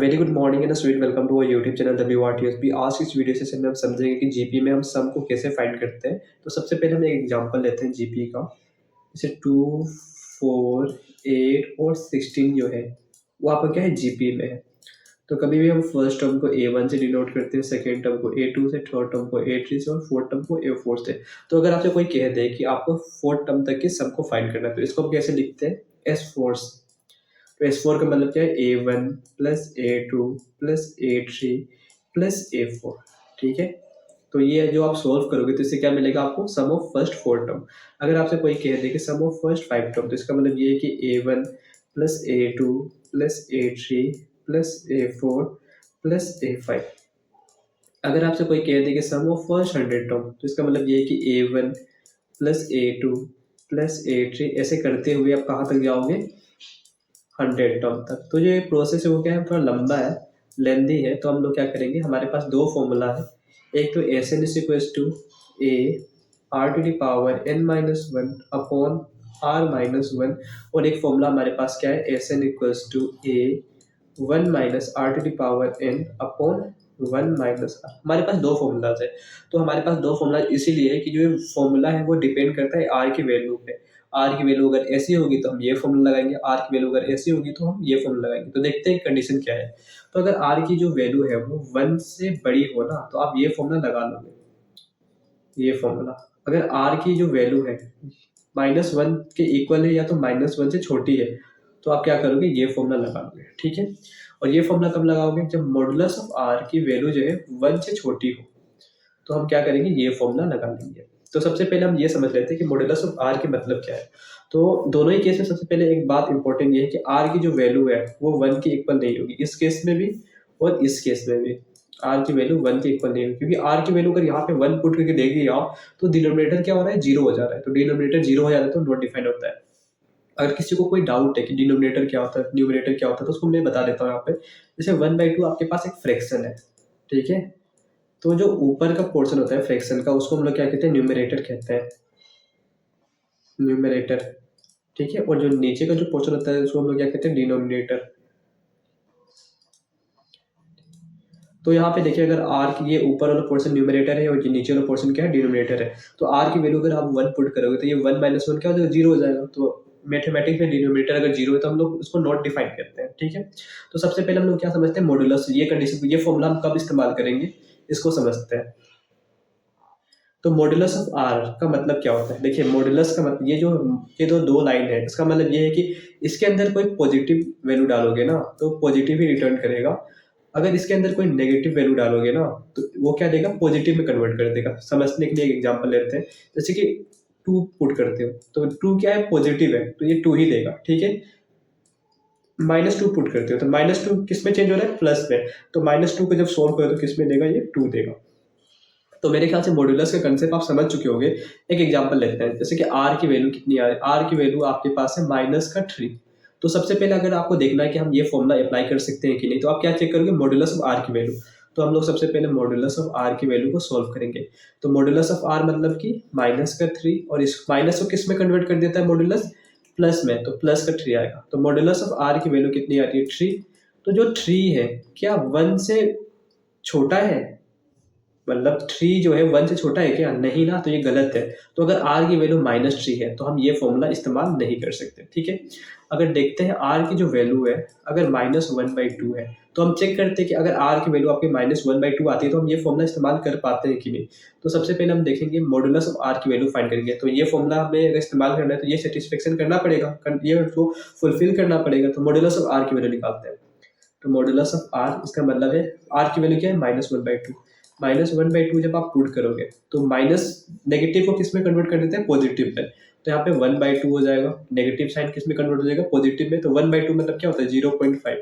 Very good morning and sweet welcome to our YouTube channel WRTSB। आज की इस video session में हम समझेंगे कि जीपी में हम सम को कैसे फाइंड करते हैं। तो सबसे पहले हम एक एग्जांपल लेते हैं जीपी का। जैसे 2, 4, 8 और 16 जो है वो आपका क्या है जीपी में है। तो कभी भी हम फर्स्ट टर्म को A1 से डिनोट करते हैं, सेकेंड टर्म को A2 से, थर्ड टर्म को A3 से और फोर्थ टर्म को A4 से। तो अगर आपसे कोई कह दे कि आपको फोर्थ टर्म तक के सम को फाइंड करना है तो इसको हम कैसे लिखते हैं, S4 से। तो S4 का मतलब क्या है, A1 plus A2 plus A3 plus A4। ठीक है, तो ये जो आप सोल्व करोगे तो इससे क्या मिलेगा आपको, सम ऑफ फर्स्ट फोर टर्म। अगर आपसे कोई कह दे कि सम ऑफ फर्स्ट फाइव टर्म, तो इसका मतलब ये है कि A1 plus A2 plus A3 plus A4 plus A5। अगर आपसे कोई कह दे कि सम ऑफ फर्स्ट 100 टर्म, तो इसका मतलब ये है कि A1 plus A2 plus A3, ऐसे करते हुए आप कहाँ तक जाओगे, 100 टर्म तक। तो ये प्रोसेस है वो क्या है, थोड़ा लंबा है, लेंदी है। तो हम लोग क्या करेंगे, हमारे पास दो फॉर्मूला है। एक तो SN is equals to A R to the power n-1 upon R-1, और एक फॉर्मूला हमारे पास क्या है, SN equals to A 1 minus R to the power n upon 1 minus R। हमारे पास दो फॉर्मूलाज है। तो हमारे पास दो फॉर्मूला इसीलिए है कि जो फॉर्मूला है वो डिपेंड करता है R की वैल्यू पे। आर की वैल्यू अगर ऐसी होगी तो हम ये फॉर्मूला लगाएंगे, आर की वैल्यू अगर ऐसी होगी तो हम ये फॉर्मूला लगाएंगे। तो देखते हैं कंडीशन क्या है। तो अगर आर की जो वैल्यू है वो 1 से बड़ी हो ना, तो आप ये फॉर्मूला लगा लोगे। ये फॉर्मूला अगर आर की जो वैल्यू है -1 के इक्वल है या तो -1 से छोटी है, तो आप क्या करोगे, ये फॉर्मूला लगा लोगे। ठीक है, और ये फॉर्मूला कब लगाओगे, जब मॉडुलस ऑफ आर की वैल्यू जो है 1 से छोटी हो, तो हम क्या करेंगे, ये फॉर्मूला लगा लेंगे। तो सबसे पहले हम ये समझ लेते हैं कि मॉडुलस ऑफ आर के मतलब क्या है। तो दोनों ही केस में सबसे पहले एक बात इंपॉर्टेंट ये है कि आर की जो वैल्यू है वो 1 के इक्वल नहीं होगी, इस केस में भी और इस केस में भी आर की वैल्यू 1 के इक्वल नहीं होगी। क्योंकि आर की वैल्यू अगर यहाँ पे 1 पुट करके देख दिया तो डिनोमिनेटर क्या हो रहा है, जीरो हो जा रहा है। तो डिनोमिनेटर जीरो हो जाता है तो नॉट डिफाइंड होता है। अगर किसी को कोई डाउट है कि डिनोमिनेटर क्या होता है, न्यूमरेटर क्या होता है, तो उसको मैं बता देता हूँ यहाँ पे। जैसे 1/2 आपके पास एक फ्रैक्शन है, ठीक है। तो जो ऊपर का पोर्शन होता है फ्रैक्शन का, उसको हम लोग क्या कहते हैं, न्यूमरेटर कहते हैं, न्यूमरेटर। ठीक है, और जो नीचे का जो पोर्शन होता है उसको हम लोग क्या कहते हैं, डिनोमिनेटर। तो यहाँ पे देखिए, अगर आर की ये ऊपर वाला पोर्शन न्यूमरेटर है और ये नीचे वाला पोर्शन क्या है, डिनोमिनेटर है। तो आर की वैल्यू अगर आप 1 पुट करोगे तो ये 1 - 1 क्या हो जाएगा, जीरो हो जाएगा। तो मैथमेटिक्स में डिनोमिनेटर अगर जीरो है तो हम लोग उसको नॉट डिफाइन करते हैं। ठीक है, तो सबसे पहले हम लोग क्या समझते हैं, मॉडुलस। ये कंडीशन, ये फॉर्मूला हम कब इस्तेमाल करेंगे, इसको समझते हैं। तो मॉडुलस ऑफ आर का मतलब क्या होता है, देखिए मॉडुलस का मतलब, ये दो लाइन है, इसका मतलब ये है कि इसके अंदर कोई पॉजिटिव वैल्यू डालोगे ना तो पॉजिटिव ही रिटर्न करेगा। अगर इसके अंदर कोई नेगेटिव वैल्यू डालोगे ना तो वो क्या देगा, पॉजिटिव में कन्वर्ट कर देगा। समझने के लिए एक एग्जांपल लेते हैं। जैसे कि 2 पुट करते हो तो 2 क्या है, पॉजिटिव है, तो ये 2 ही देगा। ठीक है, -2 पुट करते हो तो -2 किस में चेंज हो रहा है, प्लस में। तो -2 को जब सोल्व करो तो किस में देगा, ये 2 देगा। तो मेरे ख्याल से मॉड्यूलस का कंसेप्ट आप समझ चुके होंगे। एक एग्जांपल लेते हैं, जैसे कि आर की वैल्यू कितनी आ रही है, आर की वैल्यू आपके पास है -3। तो सबसे पहले अगर आपको देखना है कि हम ये फॉर्मूला अप्लाई कर सकते हैं कि नहीं, तो आप क्या चेक करोगे, मॉड्यूलस ऑफ आर की वैल्यू। तो हम लोग सबसे पहले मॉड्यूलस ऑफ आर की वैल्यू को सॉल्व करेंगे। तो मॉड्यूलस ऑफ आर मतलब कि -3, और इस माइनस को किस में कन्वर्ट कर देता है मॉड्यूलस, प्लस में। तो +3 आएगा। तो मॉड्यूलस ऑफ आर की वैल्यू कितनी आ रही है, 3। तो जो 3 है क्या 1 से छोटा है, मतलब 3 जो है 1 से छोटा है क्या, नहीं ना, तो ये गलत है। तो अगर r की वैल्यू -3 है तो हम ये फॉर्मूला इस्तेमाल नहीं कर सकते। ठीक है, अगर देखते हैं r की जो वैल्यू है, अगर -1/2 है तो हम चेक करते हैं कि अगर r की वैल्यू आपकी -1/2 आती है तो हम ये फॉर्मूला इस्तेमाल कर पाते हैं कि नहीं। तो सबसे पहले हम देखेंगे मॉडुलस ऑफ r की वैल्यू फाइंड करेंगे। तो ये फॉर्मूला हमें अगर इस्तेमाल करना है तो ये सेटिस्फेक्शन करना पड़ेगा, ये उसको फुलफिल करना पड़ेगा। तो मॉडुलस ऑफ r की वैल्यू निकालते हैं। तो मॉडुलस ऑफ r, इसका मतलब है r की वैल्यू क्या है, -1/2। -1/2 जब आप पुट करोगे तो माइनस नेगेटिव को किस में कन्वर्ट कर देते हैं, पॉजिटिव में। तो यहाँ पे 1/2 हो जाएगा, नेगेटिव साइन किस में कन्वर्ट हो जाएगा, पॉजिटिव में। तो 1/2 मतलब क्या होता है, 0.5।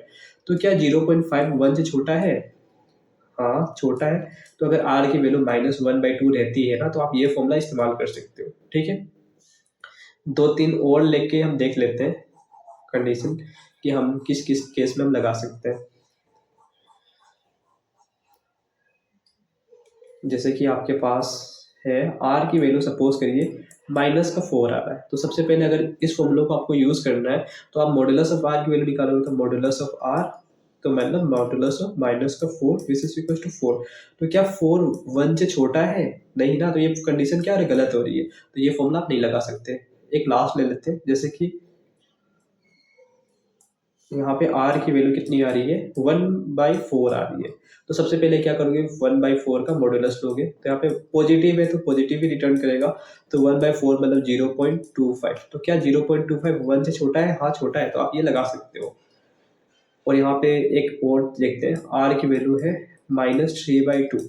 तो क्या 0.5 1 से छोटा है, हाँ छोटा है। तो अगर r की वैल्यू -1/2 रहती है ना, तो आप ये फॉर्मूला इस्तेमाल कर सकते हो। ठीक है, 2-3 और लेके हम देख लेते हैं कंडीशन कि हम किस किस केस में हम लगा सकते हैं। जैसे कि आपके पास है r की वैल्यू, सपोज करिए -4 आ रहा है। तो सबसे पहले अगर इस फॉर्मूला को आपको यूज करना है तो आप मॉडुलस ऑफ r की वैल्यू निकालोगे। तो मॉडुलस ऑफ r तो मतलब मॉडुलस ऑफ माइनस का 4 दिस इज इक्वल टू 4। तो क्या 4 1 से छोटा है? नहीं ना, तो ये कंडीशन क्या है, गलत हो रही है, तो ये फॉर्मूला आप नहीं लगा सकते। एक लास्ट ले लेते हैं, जैसे कि यहाँ पे r की वैल्यू कितनी आ रही है, 1/4 आ रही है। तो सबसे पहले क्या करोगे, 1/4 का मॉडुलस लोगे, तो यहाँ पे पॉजिटिव है तो पॉजिटिव ही रिटर्न करेगा। तो 1/4 मतलब 0.25। तो क्या 0.25 1 से छोटा है? हाँ छोटा है, तो आप ये लगा सकते हो। और यहाँ पे एक और देखते हैं, r की वैल्यू है -3/2।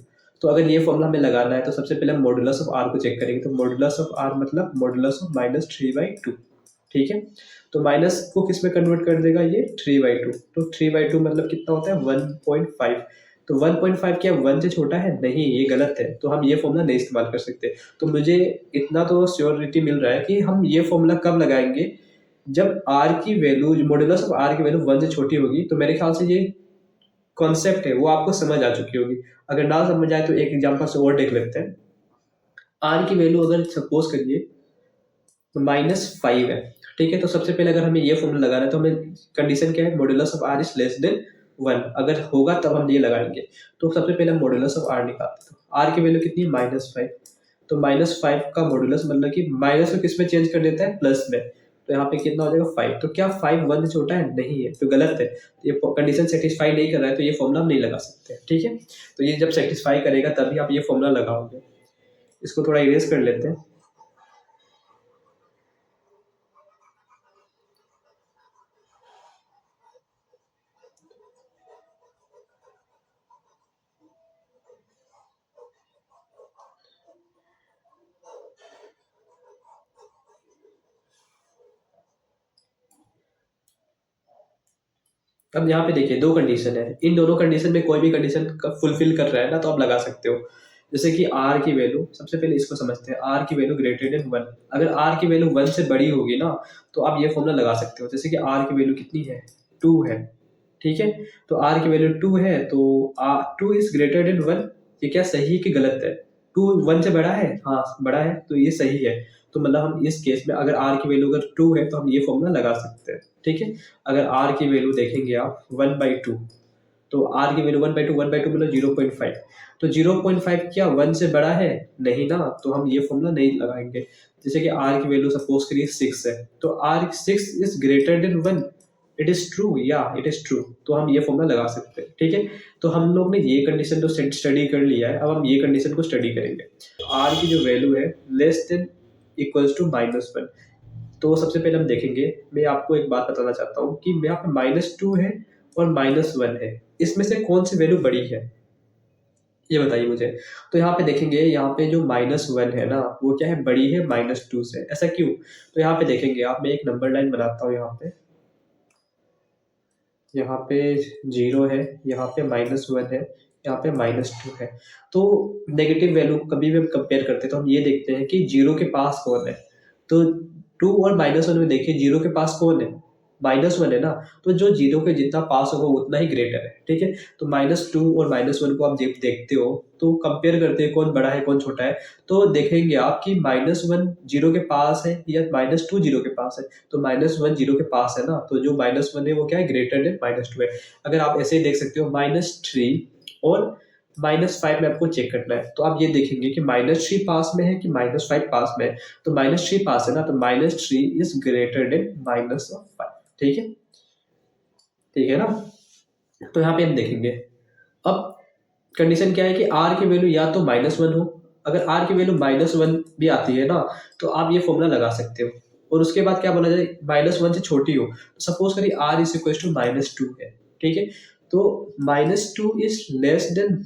तो अगर ये फॉर्मूला हमें लगाना है तो सबसे पहले हम मॉडुलस ऑफ r को चेक करेंगे। तो मॉडुलस ऑफ r मतलब मॉडुलस ऑफ -3/2। ठीक है, तो माइनस को किस में कन्वर्ट कर देगा, ये 3/2। तो 3/2 मतलब कितना होता है, 1.5। तो 1.5 क्या 1 से छोटा है? नहीं, ये गलत है, तो हम ये फॉर्मूला नहीं इस्तेमाल कर सकते। तो मुझे इतना तो श्योरिटी मिल रहा है कि हम ये फॉर्मूला कब लगाएंगे, जब r की वैल्यू, मॉडुलस ऑफ r की वैल्यू 1 से छोटी होगी। तो मेरे ख्याल से ये कॉन्सेप्ट है वो आपको समझ आ चुकी होगी। अगर ना समझ आए तो एक एग्जांपल से और देख लेते हैं। r की वैल्यू अगर सपोज करिए -5 है, ठीक है। तो सबसे पहले अगर हमें ये फॉर्मूला लगाना है तो हमें कंडीशन क्या है, modulus of r is less than 1। अगर होगा तब हम ये लगाएंगे। तो सबसे पहले हम मॉडुलस ऑफ r निकालते हैं। r की वैल्यू कितनी है, -5। तो -5 का मॉडुलस मतलब कि माइनस को किस में चेंज कर देता है, प्लस में। तो यहाँ पे कितना हो जाएगा, 5। तो क्या 5 1 से छोटा है? नहीं है, तो गलत है। तो ये कंडीशन सेटिस्फाई नहीं कर रहा है, तो ये फॉर्मूला हम नहीं लगा सकते। ठीक है, तो ये जब सेटिस्फाई करेगा तभी आप ये फॉर्मूला लगाओगे। इसको थोड़ा इरेज कर लेते हैं। अब यहाँ पे देखिए दो कंडीशन है, इन दोनों कंडीशन में कोई भी कंडीशन फुलफिल कर रहा है ना, तो आप लगा सकते हो। जैसे कि r की वैल्यू, सबसे पहले इसको समझते हैं, r की वैल्यू ग्रेटर देन 1। अगर r की वैल्यू 1 से बड़ी होगी ना, तो आप ये फॉर्मूला लगा सकते हो। जैसे कि r की वैल्यू कितनी है, 2 है, ठीक है। तो r की वैल्यू 2 है, तो 2 इज ग्रेटर देन 1। ये क्या सही है कि गलत है, 2 1 से बड़ा है? हाँ बड़ा है, तो ये सही है। तो मतलब हम इस केस में अगर r की वैल्यू अगर 2 है तो हम ये फॉर्मूला लगा सकते हैं। ठीक है, अगर r की वैल्यू देखेंगे आप 1/2, तो r की वैल्यू 1/2, 1/2 मतलब 0.5। तो 0.5 क्या 1 से बड़ा है? नहीं ना, तो हम ये फॉर्मूला नहीं लगाएंगे। जैसे कि r की वैल्यू सपोज करिए 6 है, तो r 6 is greater than 1। It is true, या इट इज ट्रू, तो हम ये फॉर्मूला लगा सकते हैं। ठीक है, तो हम लोग ने ये कंडीशन तो स्टडी कर लिया है, अब हम ये कंडीशन को स्टडी करेंगे। r की जो वैल्यू है लेस देन इक्वल्स टू -1। तो सबसे पहले हम देखेंगे, मैं आपको एक बात बताना चाहता हूँ कि यहाँ पे -2 है और -1 है, इसमें से कौन सी वैल्यू बड़ी है, ये बताइए मुझे। तो यहाँ पे देखेंगे, यहाँ पे जो -1 है ना, वो क्या है, बड़ी है -2 से। ऐसा क्यों? तो यहाँ पे देखेंगे आप, मैं एक नंबर लाइन बनाता हूँ। यहाँ पे 0 है, यहाँ पे -1 है, यहाँ पे -2 है। तो नेगेटिव वैल्यू कभी भी हम कंपेयर करते हैं तो हम ये देखते हैं कि 0 के पास कौन है। तो 2 और -1 में देखिए 0 के पास कौन है, -1 है ना। तो जो 0 के जितना पास होगा उतना ही ग्रेटर है। ठीक है, तो -2 और -1 को आप जब देखते हो तो कंपेयर करते हैं कौन बड़ा है कौन छोटा है। तो देखेंगे आप कि -1 0 के पास है या -2 0 के पास है। तो -1 0 के पास है ना, तो जो -1 है वो क्या है, ग्रेटर देन -2 है। अगर आप ऐसे ही देख सकते हो, -3 और -5 में आपको चेक करना है, तो आप ये देखेंगे कि -3 पास में है कि -5 पास में है। तो -3 पास है ना, तो -3 इज ग्रेटर देन -5। ठीक है, ठीक है ना। तो यहाँ पे हम देखेंगे, अब कंडीशन क्या है कि r की वैल्यू या तो -1 हो। अगर r की वैल्यू -1 भी आती है ना, तो आप ये फॉर्मूला लगा सकते हो। और उसके बाद क्या बोला जाए, -1 से छोटी हो, तो सपोज करिए r इज इक्वल टू -2 है। ठीक है, तो -2 इज लेस देन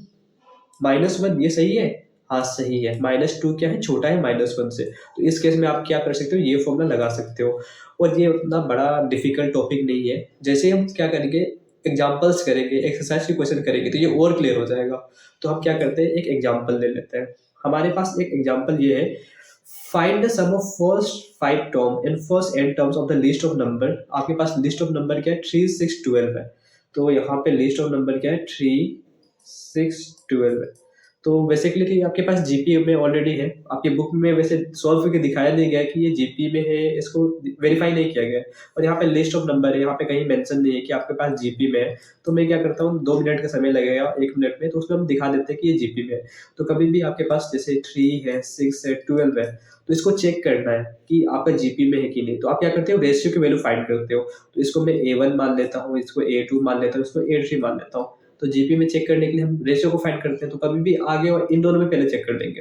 -1, ये सही है? हाँ सही है। -2 क्या है, छोटा है -1 से। तो इस केस में आप क्या कर सकते हो, ये फॉर्मूला लगा सकते हो। और ये उतना बड़ा डिफिकल्ट टॉपिक नहीं है। जैसे हम क्या करेंगे, एग्जाम्पल्स करेंगे, एक्सरसाइज के क्वेश्चन करेंगे, तो ये और क्लियर हो जाएगा। तो हम क्या करते हैं, एक एग्जाम्पल ले लेते हैं। हमारे पास एक एग्जाम्पल ये है, find the sum of first 5 term and first n terms of the list of number. आपके पास लिस्ट ऑफ नंबर क्या है, 3 6 12 है। तो यहाँ पे लिस्ट ऑफ नंबर क्या है, 3 6 12 है। तो बेसिकली आपके पास जीपी में ऑलरेडी है, आपकी बुक में वैसे सॉल्व करके दिखाया नहीं गया कि ये जीपी में है, इसको वेरीफाई नहीं किया गया है। और यहाँ पे लिस्ट ऑफ नंबर है, यहाँ पे कहीं मेंशन नहीं है कि आपके पास जीपी में है। तो मैं क्या करता हूँ, 2 मिनट का समय लगेगा 1 मिनट में, तो उसमें हम दिखा देते हैं कि ये जीपी में है। तो कभी भी आपके पास जैसे 3 है, 6 है, 12 है, तो इसको चेक करना है कि आपका जीपी में है कि नहीं। तो आप क्या करते हो, रेशियो की वैल्यू फाइंड करते हो। तो इसको मैं A1 मान लेता हूँ, इसको A2 मान लेता हूँ, इसको A3 मान लेता हूँ। तो जीपी में चेक करने के लिए हम रेशियो को फाइंड करते हैं। तो कभी भी आगे और इन दोनों में पहले चेक कर लेंगे।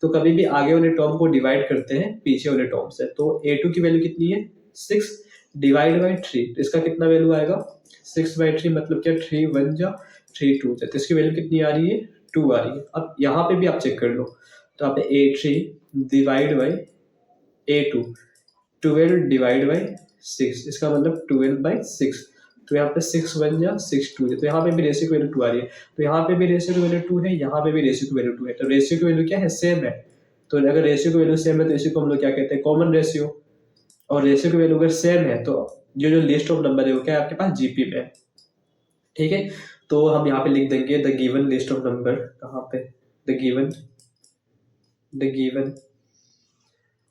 तो कभी भी आगे वाले टर्म को डिवाइड करते हैं पीछे वाले टर्म से। तो A2 की वैल्यू कितनी है, 6 डिवाइड बाई 3, तो इसका कितना वैल्यू आएगा, 6/3 मतलब क्या, 3 1 जा 3 2 जा, तो इसकी वैल्यू कितनी आ रही है, 2 आ रही है। अब यहाँ पे भी आप चेक कर लो। तो यहाँ पे A3 divide by A2, 12 divide by 6, इसका मतलब 12/6। तो यहाँ पे 6 1 जा 6 2 जा, तो यहाँ पे भी रेशियो की वैल्यू 2 आ रही है। तो यहाँ पे भी रेशियो की वैल्यू 2 है, यहाँ पे भी रेशियो की वैल्यू 2 है। तो रेशियो की वैल्यू क्या है, सेम है। तो अगर रेशियो की वैल्यू सेम है तो इसी को हम लोग क्या कहते हैं, कॉमन रेशियो। और रेशियो की वैल्यू अगर सेम है तो जो लिस्ट ऑफ नंबर है वो क्या है, आपके पास जीपी में है। ठीक है, तो हम यहाँ पे लिख देंगे the given list of number, कहाँ पे, the given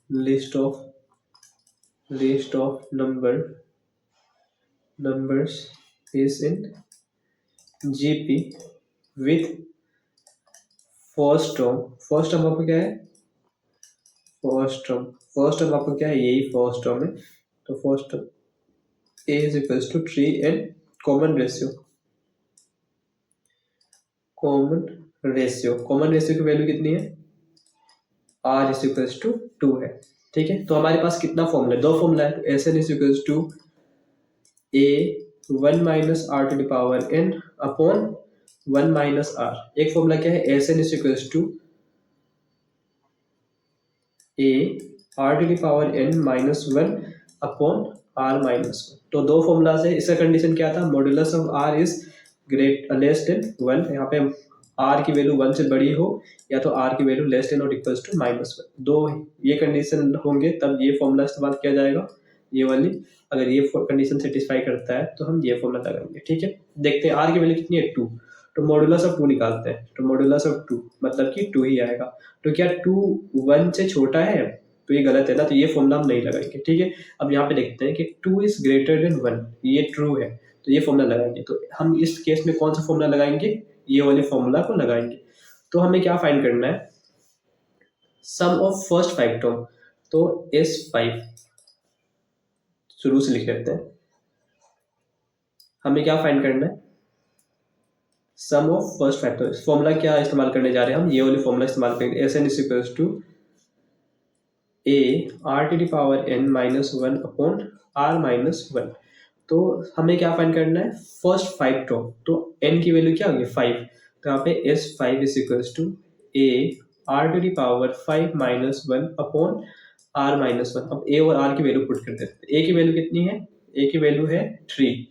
list of numbers is in GP with first term आपको क्या है, फर्स्ट टर्म आपको क्या है, यही फर्स्ट टर्म है। तो first term a is equals to 3 and common ratio की वैल्यू कितनी है, r is equals to 2 है। ठीक है, तो हमारे पास कितना फॉर्मूला है, 2 फॉर्मूला है। तो Sn is equals to a 1 minus r to the power n upon 1 minus r। एक फॉर्मूला क्या है, Sn is equals to a r to the power n minus 1 upon r minus 1। तो 2 formula से इसका condition क्या था, modulus of r is less than 1। यहाँ पे r की वैल्यू 1 से बड़ी हो या तो r की वैल्यू लेस देन और इक्वल्स टू -1। 2 ये कंडीशन होंगे तब ये फॉर्मूला इस्तेमाल किया जाएगा, ये वाली। अगर ये कंडीशन सेटिस्फाई करता है तो हम ये फॉर्मूला लगाएंगे। ठीक है, देखते हैं r की वैल्यू कितनी है, 2। तो मॉड्यूलस ऑफ 2 निकालते हैं। तो मॉड्यूलस ऑफ 2 मतलब कि 2 ही आएगा। तो क्या 2 1 से छोटा है, तो ये गलत है ना, तो ये फॉर्मूला हम नहीं लगाएंगे। ठीक है, अब यहाँ पे देखते हैं कि 2 इज ग्रेटर देन 1, ये ट्रू है, तो ये फॉर्मूला लगाएंगे। तो हम इस केस में कौन सा फॉर्मूला लगाएंगे, ये वाले फॉर्मूला को लगाएंगे। तो हमें क्या फाइंड करना है, सम ऑफ फर्स्ट 5 टर्म। तो S5 शुरू से लिख लेते हैं। हमें क्या फाइंड करना है, सम ऑफ फर्स्ट 5 टर्म। फॉर्मूला क्या इस्तेमाल करने जा रहे हैं हम, ये वाले फॉर्मूला इस्तेमाल करेंगे। Sn is equals to a r to the power n minus 1 upon r minus 1। तो हमें क्या फाइंड करना है, फर्स्ट 5 टर्म। तो n की वैल्यू क्या होगी, 5। तो यहाँ पे S5 is equals to a r to the power 5 minus 1 upon r minus 1। अब a और r की वैल्यू पुट कर देते हैं। a की वैल्यू कितनी है, a की वैल्यू है 3।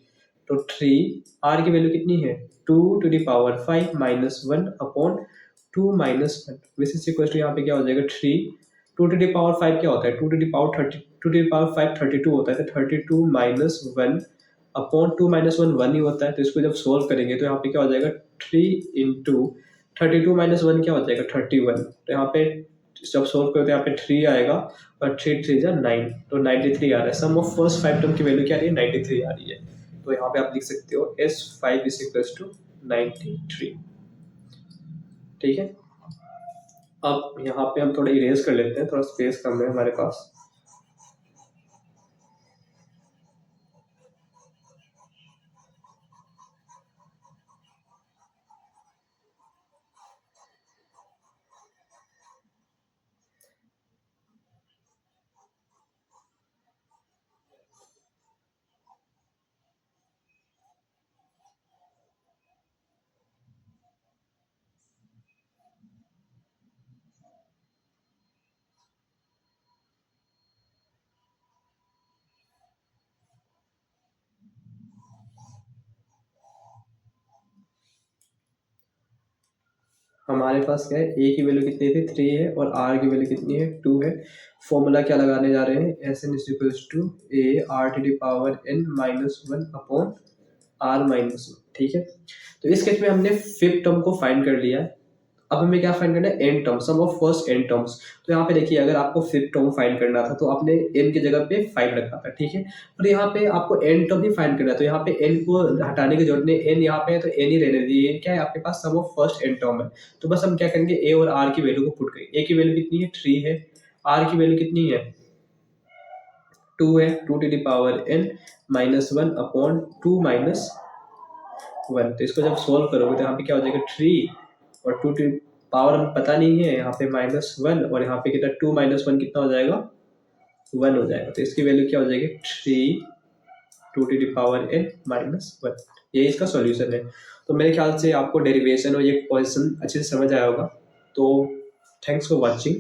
तो 3, r की वैल्यू कितनी है, 2 to the power 5 minus 1 upon 2 minus 1। Which is equal to यहाँ पे क्या हो जाएगा, 3। 2 to the power 5 क्या होता है, 2 to the power 30, 2 to the power 5 32 होता है। तो 32 minus 1 अपॉन 2 minus 1 1 ही होता है। तो इसको जब सोल्व करेंगे तो यहाँ पे क्या हो जाएगा, 3 इंटू 32 minus 1 क्या हो जाएगा, 31। तो यहाँ पे जब सोल्व करें तो यहाँ पे 3 आएगा और 3 3 जा 9, तो 93 आ रहा है। सम ऑफ फर्स्ट 5 टर्म की वैल्यू क्या आ रही है, 93 आ रही है। तो यहाँ पे आप लिख सकते हो S5 इज इक्वल टू 93। ठीक है, अब यहाँ पे हम थोड़ा इरेज कर लेते हैं, थोड़ा स्पेस कम है हमारे पास। हमारे पास क्या है, a की वैल्यू कितनी थी, 3 है, और r की वैल्यू कितनी है, 2 है। फॉर्मूला क्या लगाने जा रहे हैं, Sn is equals to a r to the power n minus 1 upon r minus 1। ठीक है, तो इस केस में हमने फिफ्थ टर्म को फाइंड कर लिया है। अब हमें क्या फाइंड करना है, n term, sum of first n terms. तो यहाँ पे देखिए अगर आपको फिफ्थ टर्म फाइंड करना था तो आपने एन की जगह पे 5 रखा था, ठीक है। पर यहाँ पे आपको एन टर्म ही फाइंड करना है, तो यहाँ पे एन को हटाने की जरूरत नहीं, एन यहाँ पे है तो एन ही रहने दीजिए। क्या है आपके पास, सम ऑफ फर्स्ट एन टर्म है। तो बस हम क्या करेंगे, ए और आर की वैल्यू को पुट करेंगे। ए की वैल्यू कितनी है, 3 है। आर की वैल्यू कितनी है, 2 है। 2 to the power n minus 1 upon 2 minus 1। तो इसको जब सोल्व करोगे तो यहाँ पे क्या हो जाएगा, 3 और 2 टू पावर हमें पता नहीं है, यहाँ पे माइनस 1 और यहाँ पे कितना 2 माइनस 1 कितना हो जाएगा, 1 हो जाएगा। तो इसकी वैल्यू क्या हो जाएगी, 3 2 to the power n minus 1। ये इसका सॉल्यूशन है। तो मेरे ख्याल से आपको डेरिवेशन और ये क्वेश्चन अच्छे से समझ आया होगा। तो थैंक्स फॉर वॉचिंग।